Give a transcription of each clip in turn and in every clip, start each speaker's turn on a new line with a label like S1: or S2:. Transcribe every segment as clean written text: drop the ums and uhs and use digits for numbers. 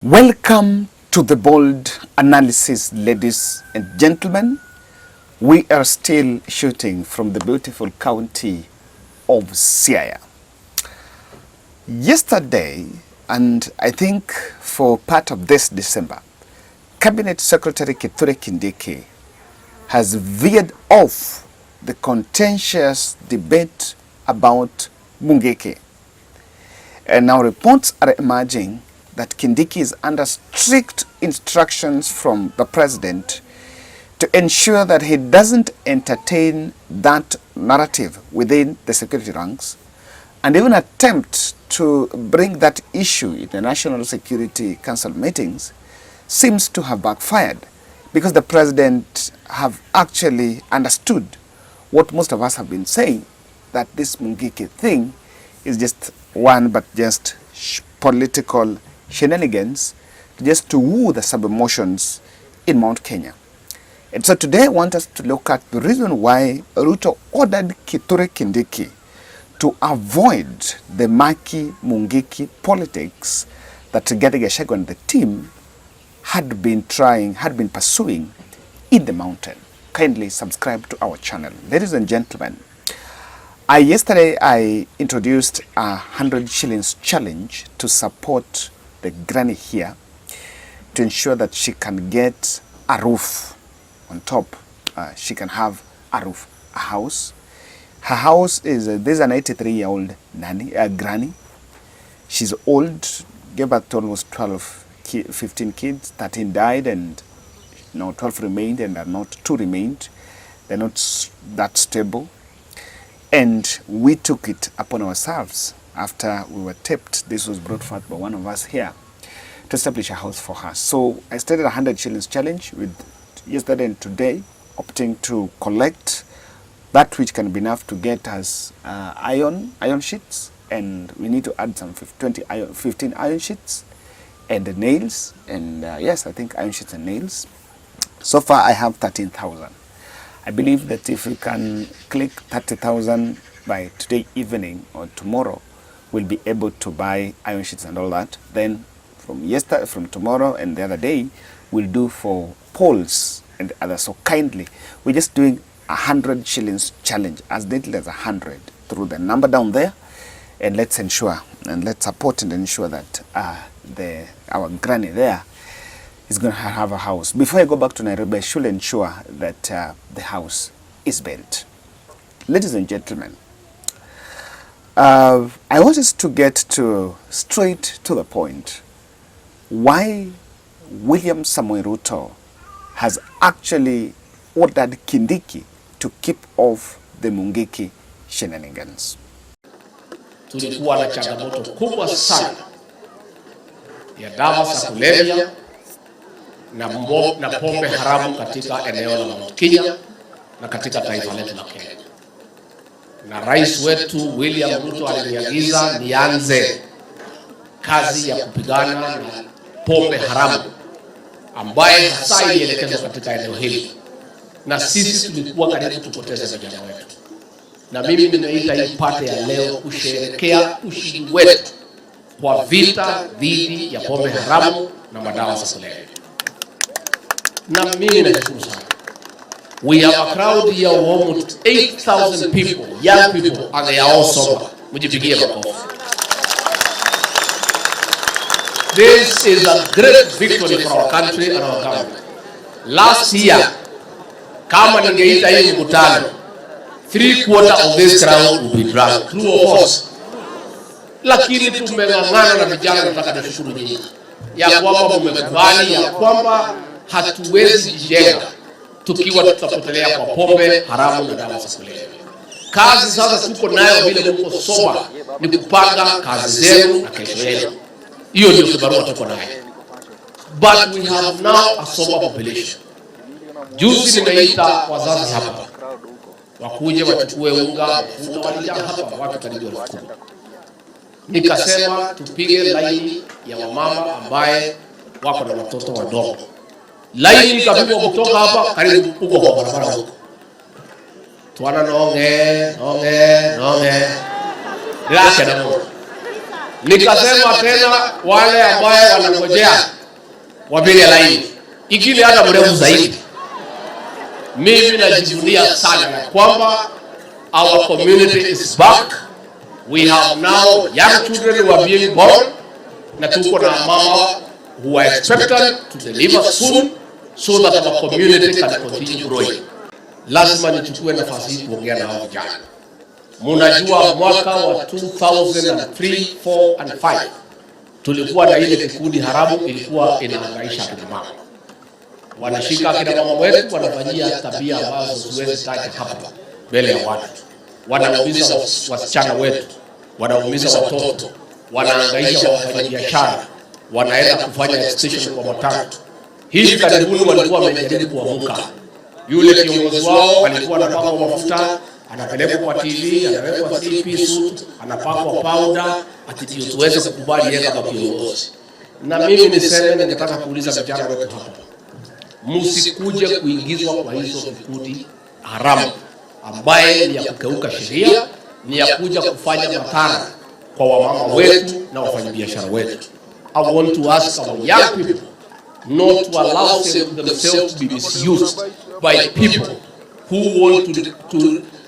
S1: Welcome to the bold analysis, ladies and gentlemen. We are still shooting from the beautiful county of Siaya. Yesterday, and I think for part of this December, Cabinet Secretary Kindiki has veered off the contentious debate about Mungiki. And now reports are emerging that Kindiki is under strict instructions from the president to ensure that he doesn't entertain that narrative within the security ranks and even attempt to bring that issue in the National Security Council meetings seems to have backfired because the president have actually understood what most of us have been saying, that this Mungiki thing is just just political shenanigans just to woo the sub-emotions in Mount Kenya. And so today I want us to look at the reason why Ruto ordered Kithure Kindiki to avoid the murky Mungiki politics that Rigathi Camp and the team had been pursuing in the mountain. Kindly subscribe to our channel. Ladies and gentlemen, yesterday I introduced a 100 shillings challenge to support the granny here to ensure that she can get a roof on top. She can have a roof, a house. Her house is, there's an 83-year-old granny. She's old, gave birth to almost 15 kids, 13 died and 12 remained, and two remained. They're not that stable. And we took it upon ourselves after we were tipped. This was brought forth by one of us here to establish a house for her. So I started a 100 shillings challenge with yesterday and today, opting to collect that which can be enough to get us iron sheets, and we need to add some 15 iron sheets and the nails, and yes, I think iron sheets and nails. So far I have 13,000. I believe that if we can click 30,000 by today evening or tomorrow, we'll be able to buy iron sheets and all that. Then from tomorrow and the other day, we'll do for poles and others. So kindly, we're just doing 100 shillings challenge, as little as 100, through the number down there, and let's ensure and let's support and ensure that our granny there is going to have a house. Before I go back to Nairobi, I should ensure that the house is built. Ladies and gentlemen, I want us to get straight to the point. Why William Samoei Ruto has actually ordered Kindiki to keep off the Mungiki shenanigans.
S2: Tulikuwa na changamoto kubwa sana ya dawa za kulevya na pombe haramu katika eneo la Mount Kenya na katika taifa letu la Kenya. Na rais wetu William Ruto aliniagiza nianze kazi ya kupigana na pombe haramu ambaye hasa ilielekezwa katika eneo hili. Na sisi tulikuwa karibu tupoteze vijana wetu. Na mimi nimeita hii pate ya leo kusherehekea ushindi wetu kwa vita dhidi ya pombe haramu na madawa za kulevya. Na mimi nashukuru sana. We have a crowd here of almost 8,000 people, young people, and they are all sober. Mujipigie makofi. This is a great victory for our country and our government. Last year, kama ningeita hii mkutano, 3/4 of this crowd will be drunk. True or false? Lakini tumeng'ang'ana na vijana, nataka nishukuru nyinyi ya kwamba mmekubali ya kwamba hatuwezi jijenga tukiwa tutapotelea kwa pombe haramu na dawa za kulevya. Kazi sasa tuko nayo vile mko soba ni kupanga kazi zenu na kesho yenu. Hiyo ndio kibarua tuko nayo. But we have now a sober population. Juzi nimeita wazazi hapa wakuje wachukue unga, mafuta, walijaa hapa watu karibu 10,000. Nikasema tupige laini ya wamama ambaye wako na watoto wadogo. Laini ikapigwa kutoka hapa karibu huko kwa barabara huko. Tuana nonge. Gracias na Mungu. Nikasema tena wale ambao wanangojea wapige laini, ikili hata mrefu zaidi. Mimi najivunia sana ya kwamba our community is back. We have now young children who are being born, na tuko na mama who are expected to deliver soon so that our community can continue growing. Lazima nichukue nafasi hii kuongea na hao vijana. Mnajua mwaka wa 2003, 4 and 5 tulikuwa na ile kikundi haramu ilikuwa inahangaisha kina mama. Wanashika kina mama wetu, wanafanyia tabia ambazo siwezi taja hapa mbele ya watu. Wanaumiza wasichana wetu, wanaumiza watoto, wanahangaisha wafanyabiashara, wanaenda kufanya extension kwa matatu. Hivi karibuni walikuwa wamejaribu kuamuka. Yule kiongozi wao alikuwa anapaka mafuta, anapelekwa kwa TV, anawekwa 3-piece suit, anapakwa powder, ati tuweze kukubali yeye kama kiongozi. Na mimi niseme, ningetaka kuuliza vijana wetu hapa, msikuje kuingizwa kwa hizo vikundi haramu ambaye ni ya kukeuka sheria, ni ya kuja kufanya madhara kwa wamama wetu na wafanyabiashara wetu. I want to ask our young people not to allow themselves to be misused by people who want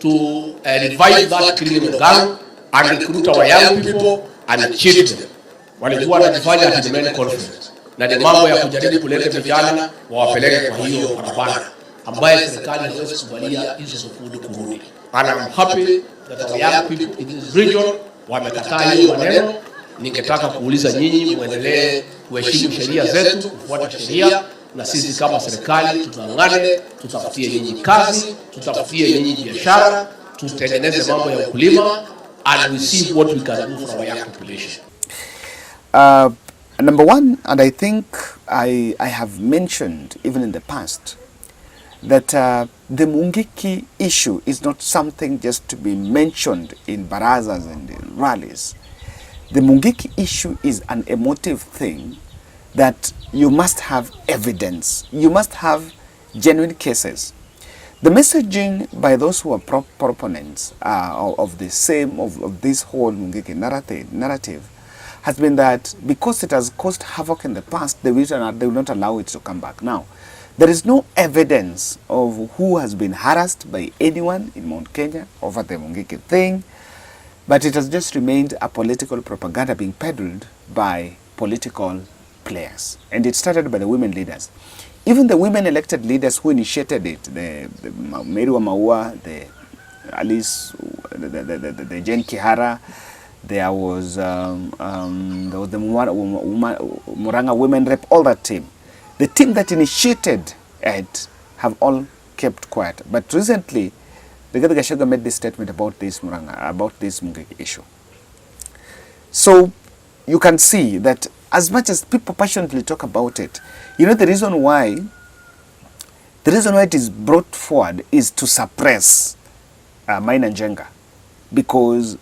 S2: to revive that criminal gang and recruit our young people and cheat them. Walikuwa wanajifanya at the main conference na ni mambo ya kujaribu kuleta vijana wawapeleke kwa hiyo barabara ambaye serikali haiwezi kubalia hizo sokudi kurudi. And I'm happy that our young people in this region wamekataa hiyo maneno. Ningetaka kuuliza nyinyi muendelee kuheshimu sheria zetu, kufuata sheria, na sisi kama serikali tutangane, tutafutie nyinyi kazi, tutafutie nyinyi biashara, tutengeneze mambo ya ukulima, and we see what we can do for our young population.
S1: Number one, and I think I have mentioned even in the past, that the Mungiki issue is not something just to be mentioned in barazas and in rallies. The Mungiki issue is an emotive thing that you must have evidence. You must have genuine cases. The messaging by those who are proponents of the same, of this whole Mungiki narrative has been that because it has caused havoc in the past, they will not allow it to come back. Now, there is no evidence of who has been harassed by anyone in Mount Kenya over the Mungiki thing, but it has just remained a political propaganda being peddled by political players. And it started by the women leaders. Even the women elected leaders who initiated it, the Mary Maua, the Alice, the Jane Kihara, there was the Muranga women rep, all that team. The team that initiated it have all kept quiet. But recently, Rigathi Camp made this statement about this Mungiki issue. So you can see that as much as people passionately talk about it, you know, the reason why it is brought forward is to suppress Maina Njenga, because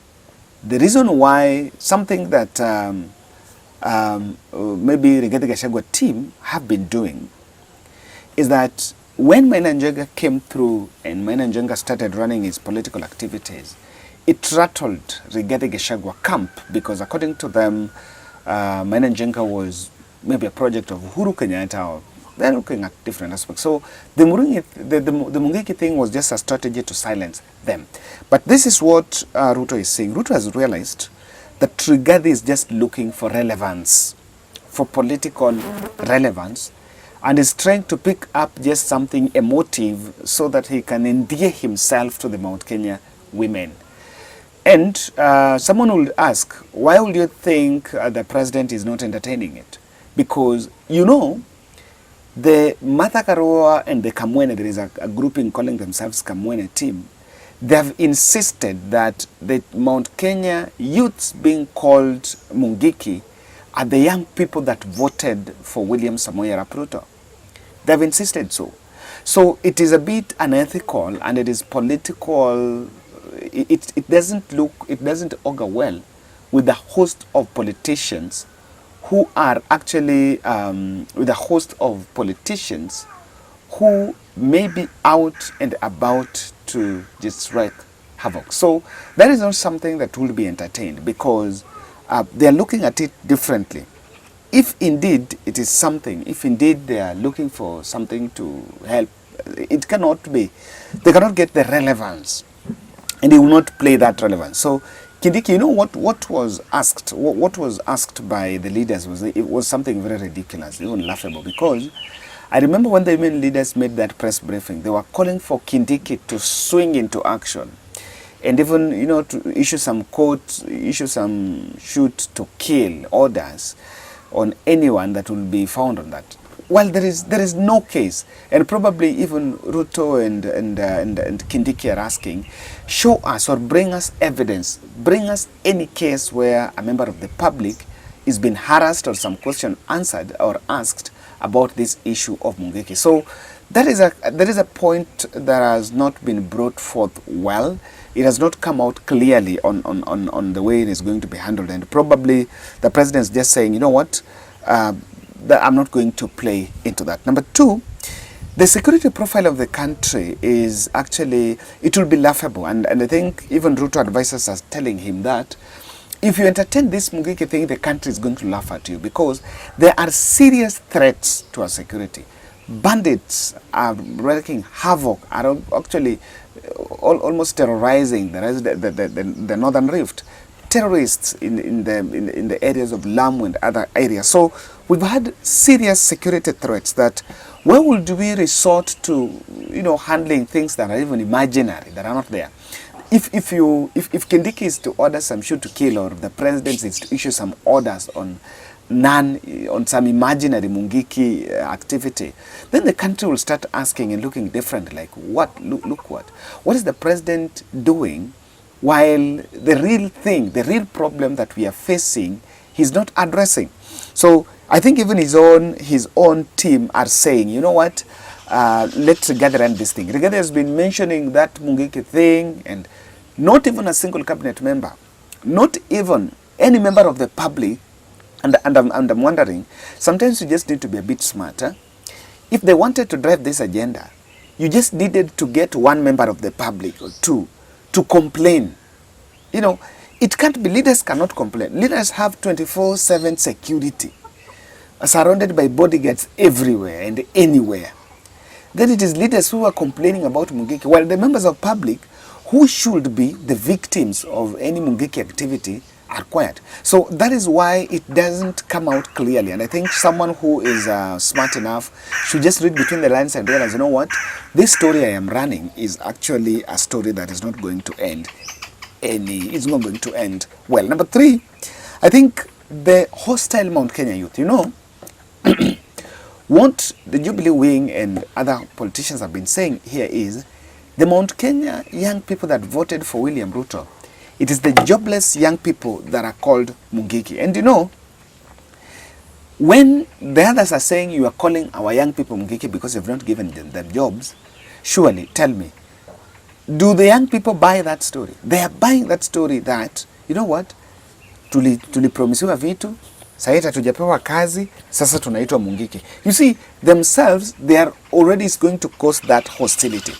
S1: the reason why something that maybe Rigathi Camp team have been doing is that when Maina Njenga came through and Maina Njenga started running his political activities, it rattled Rigathi Camp, because according to them, Maina Njenga was maybe a project of Uhuru Kenyatta, or they're looking at different aspects. So the Mungiki thing was just a strategy to silence them. But this is what Ruto is saying. Ruto has realized that Rigathi is just looking for relevance, for political relevance, and is trying to pick up just something emotive so that he can endear himself to the Mount Kenya women. And someone will ask, why would you think the president is not entertaining it? Because, you know, the Martha Karua and the Kamwene, there is a grouping calling themselves Kamwene team, they have insisted that the Mount Kenya youths being called Mungiki are the young people that voted for William Samoei Arap Ruto. They have insisted so. So it is a bit unethical, and it is political. It doesn't augur well with the host of politicians who are actually with a host of politicians who may be out and about to just wreak havoc. So that is not something that will be entertained, because they are looking at it differently. If indeed it is something, if indeed they are looking for something to help, it cannot be, they cannot get the relevance, and they will not play that relevance. So Kindiki, you know what was asked, what was asked by the leaders was something very ridiculous, even laughable, because I remember when the women leaders made that press briefing, they were calling for Kindiki to swing into action, and even, you know, to issue some quotes, issue some shoot to kill orders on anyone that will be found on that. Well, there is no case, and probably even Ruto and Kindiki are asking, show us or bring us evidence, bring us any case where a member of the public is being harassed or some question answered or asked about this issue of Mungiki. So there is a point that has not been brought forth well. It has not come out clearly on the way it is going to be handled, and probably the president is just saying, you know what, that I'm not going to play into that. Number two, the security profile of the country is actually, it will be laughable, and I think even Ruto advisors are telling him that if you entertain this Mungiki thing, the country is going to laugh at you, because there are serious threats to our security. Bandits are wreaking havoc, are actually almost terrorizing the Northern Rift. Terrorists in the areas of Lamu and other areas. So we've had serious security threats that where would we resort to, you know, handling things that are even imaginary, that are not there. If Kindiki is to order some shoot to kill, or the president is to issue some orders on some imaginary Mungiki activity, then the country will start asking and looking different, like look what is the president doing, while the real thing, the real problem that we are facing, he's not addressing. So I think even his own team are saying, you know what, let's gather on this thing. Rigathi has been mentioning that Mungiki thing, and not even a single cabinet member, not even any member of the public, and I'm wondering, sometimes you just need to be a bit smarter. If they wanted to drive this agenda, you just needed to get one member of the public or two to complain. You know, it can't be, leaders cannot complain. Leaders have 24/7 security, surrounded by bodyguards everywhere and anywhere. Then it is leaders who are complaining about Mungiki, while the members of public who should be the victims of any Mungiki activity are quiet. So that is why it doesn't come out clearly, and I think someone who is smart enough should just read between the lines and realize, you know what, this story I am running is actually a story that is not going to end it's not going to end well. Number three, I think the hostile Mount Kenya youth, you know, what the Jubilee wing and other politicians have been saying here is the Mount Kenya young people that voted for William Ruto, it is the jobless young people that are called Mungiki. And you know, when the others are saying you are calling our young people Mungiki because you've not given them jobs, surely tell me, do the young people buy that story? They are buying that story that, you know what, tulipromisiwa vitu, sasa hatujapewa kazi, sasa tunaitwa Mungiki. You see, themselves, they are already going to cause that hostility.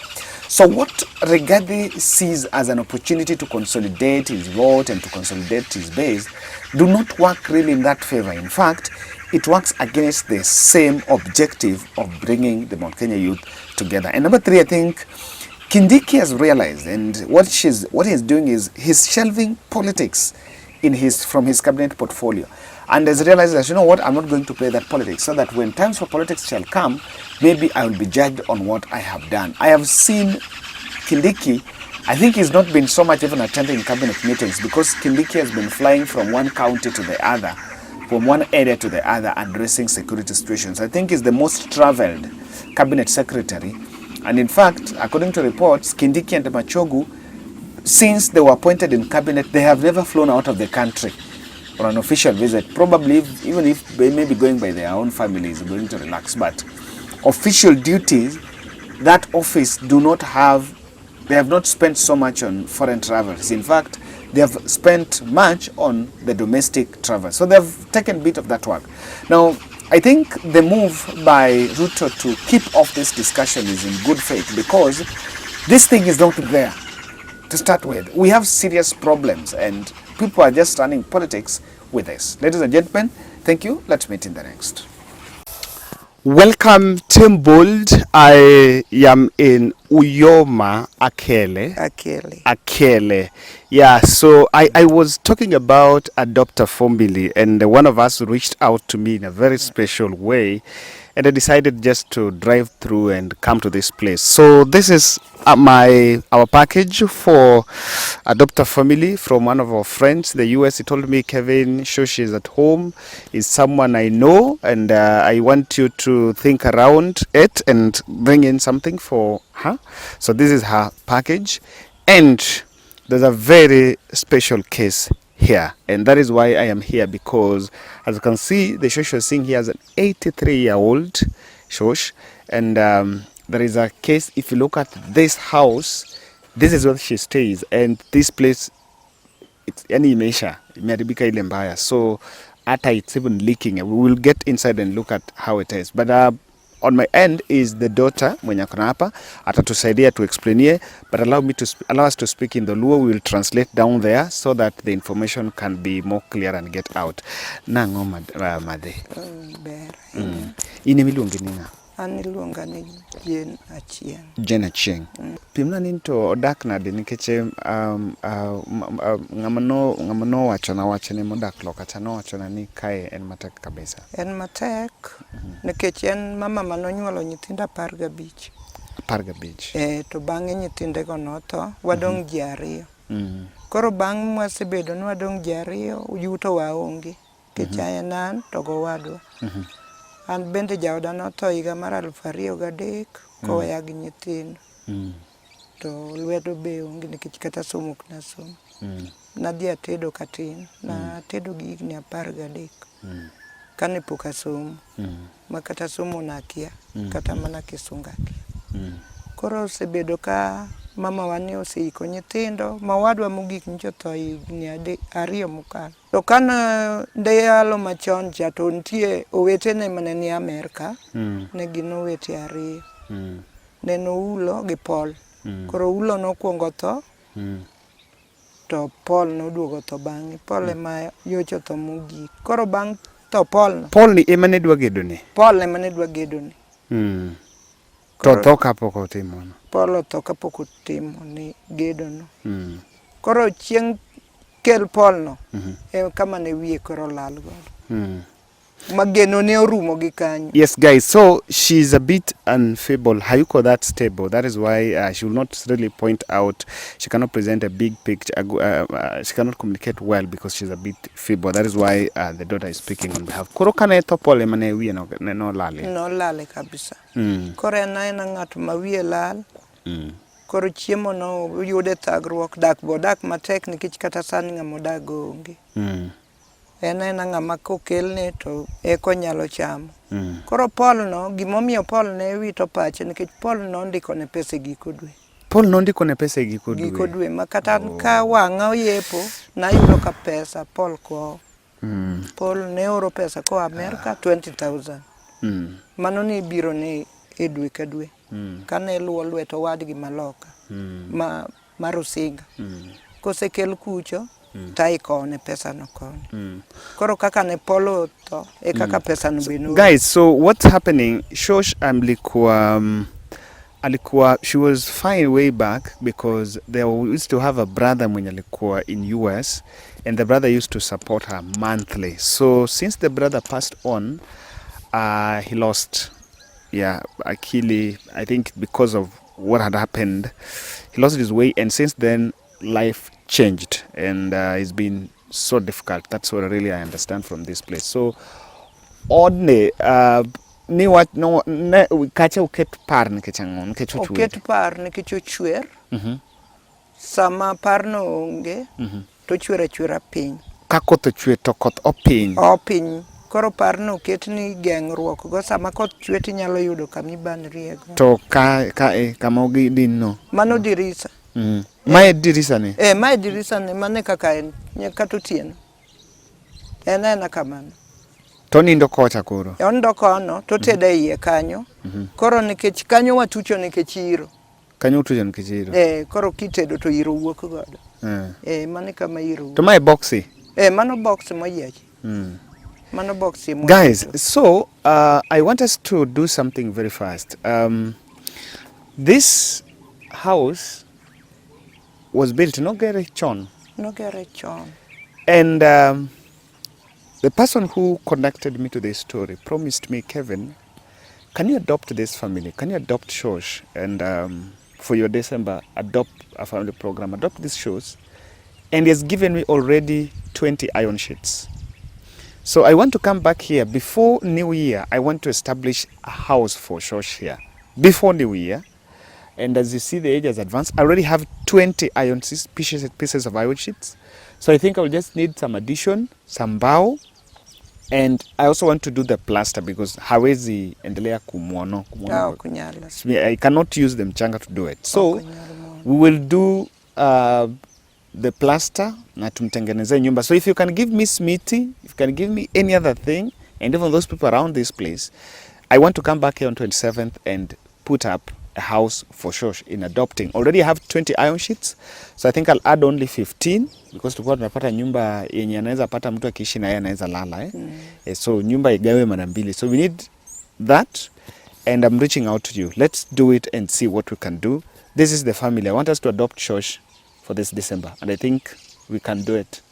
S1: So what Rigathi sees as an opportunity to consolidate his vote and to consolidate his base do not work really in that favor. In fact, it works against the same objective of bringing the Mount Kenya youth together. And number three, I think Kindiki has realized, and what he's doing is he's shelving politics from his cabinet portfolio, and has realized that, you know what, I'm not going to play that politics, so that when times for politics shall come, maybe I will be judged on what I have done. I have seen Kindiki, I think he's not been so much even attending cabinet meetings, because Kindiki has been flying from one county to the other, from one area to the other, addressing security situations. I think he's the most traveled cabinet secretary. And in fact, according to reports, Kindiki and Machogu, since they were appointed in cabinet, they have never flown out of the country on an official visit. Probably, even if they may be going by their own families, going to relax. But official duties, that office they have not spent so much on foreign travels. In fact, they have spent much on the domestic travel. So they have taken a bit of that work. Now, I think the move by Ruto to keep off this discussion is in good faith, because this thing is not there to start with. We have serious problems, and people are just running politics with this. Ladies and gentlemen, thank you. Let's meet in the next. Welcome, Team Bold. I am in Uyoma, Akele. Yeah, so I was talking about Adopter Family, and one of us reached out to me in a very special way, and I decided just to drive through and come to this place. So this is our package for Adopter Family from one of our friends in the US. He told me, Kevin, Shoshi is at home, is someone I know, and I want you to think around it and bring in something for her. So this is her package, and there's a very special case here, and that is why I am here, because as you can see, the Shosh you're seeing here is an 83-year-old Shosh, and there is a case. If you look at this house, this is where she stays, and this place, it's any measure imeharibika ile mbaya, so hata it's even leaking. We will get inside and look at how it is, but on my end is the daughter mwenye akona hapa, atatusaidia to explainie, but allow us to speak in the Luo. We will translate down there so that the information can be more clear and get out. Nango made. Ini miluongi ninga.
S3: Aniluonga ni
S1: Jen Achieng. Pimna ninto odak nade nikeche ngamano wachone modak loka chano wachona ni kae en matek kabisa.
S3: En matek nikech en mama manonyuolo nyithindo 15.
S1: 15.
S3: To bang'e nyithindego notho, wadong' ji 2. Koro bang' mwasebedo ni wadong' ji 2, yuto waonge. Kecha nan to go wadwa. An bende jaoda notho higa mar 2003 koweya gi nyithindo. To lwedo be onge nikech kata somo ok nasomo. Nadhi atedo katin, na atedo gi higni 13. Kane pok asomo. Ma kata somo nakia, kata mana kisunga kia. Koro osebedo ka mama wani oseiko nyithindo, mawadwa mogik nyocha tho higni 2 mokalo. To kana ndeyalo machon cha to nitie owetene mane ni Amerika, ne gin owete 2. Neno Ulo gi Paul. Koro Ulo nokuongo tho, to Paul noduogo tho bang'e. Paul ema yocho tho mogik. Koro bang' tho Paul
S1: ni ema ne dwa gedone.
S3: Paul ema ne dwa gedone.
S1: To tho kapok otimo.
S3: Paul otho kapok otimo ni gedono. Koro chieng' kel Paul no, kama ne wiye koro lal godo. Mageno ne orumo gi kanyo.
S1: Yes, guys, so she's a bit unstable. Hayuko that stable. That is why she will not really point out. She cannot present a big picture. She cannot communicate well because she's a bit feeble. That is why the daughter is speaking on behalf. Koro kana to Paul emane wiye no lale.
S3: No lale kabisa. Koro ena ng'at ma wiye lal. Koro chiemo no yude thagruok, dak matek nikech kata sani ng'ama odago onge. Ena ng'ama kokelne to eko nyalo chamo. Koro Paul no, gimomiyo Paul ne wito pache nikech Paul no ndiko ne pesa giko dwe.
S1: Paul no ndiko ne pesa giko dwe.
S3: Giko dwe, makata ka wang'a oyepo na yudo ka pesa Paul ko. Paul ne oro pesa ko Amerika 20,000. Mano ni biro ne e dwe ka dwe. Kane luwo lweto wadgi maloka. Marusinga. Kosekel kucho, taikone pesa no kone. Koro kaka ne Polo to, kaka pesa no binu.
S1: Guys, so what's happening? Shosh alikuwa, she was fine way back because they used to have a brother mwenye alikuwa in US, and the brother used to support her monthly. So since the brother passed on, he lost, Akili, I think because of what had happened, he lost his way, and since then life changed, and it's been so difficult. That's what really I understand from this place. So odne ni wat no ne kacha uket par nikech angon nikech ochwer.
S3: Uket par nikech ochwer. Sama par no onge, to chwera piny.
S1: Ka koth ochwe to koth opiny.
S3: Opiny. Koro par no ket ni geng'ruok go, sama koth chwe tinyalo yudo kami banrie go.
S1: To kama din no.
S3: Mano dirisa.
S1: Mae dirisa ne?
S3: Mae dirisa ne, mane kaka en, kata otieno. Ena kamano.
S1: To nindo kocha koro?
S3: Ondo kono, to tede iye kanyo. Koro nikech kanyo watucho nikech iro.
S1: Kanyo utucho nikech iro?
S3: Koro kitedo to iro wuok godo. Mane kama iro wuok.
S1: To mae boxi?
S3: Mano box moyiech. Mano box moyiech.
S1: Guys, so I want us to do something very fast. This house was built no gere chon.
S3: No gere chon.
S1: And the person who connected me to this story promised me, Kevin, can you adopt this family? Can you adopt Shosh? And for your December, adopt a family program, adopt these shows. And he has given me already 20 iron sheets. So I want to come back here before New Year. I want to establish a house for Shosh here before New Year. And as you see, the age has advanced. I already have 20 iron sheets, pieces of iron sheets. So I think I'll just need some addition, some bow. And I also want to do the plaster because hawezi endelea kumwono. I cannot use the mchanga to do it. So we will do the plaster na tumtengeneze nyumba. So if you can give me smithy, if you can give me any other thing, and even those people around this place, I want to come back here on 27th and put up a house for Shosh in adopting. Already I have 20 iron sheets, so I think I'll add only 15 because tukua tunapata nyumba yenye anaweza pata mtu akiishi na yeye anaweza lala so nyumba igawe mara mbili. So we need that, and I'm reaching out to you. Let's do it and see what we can do. This is the family. I want us to adopt Shosh for this December, and I think we can do it.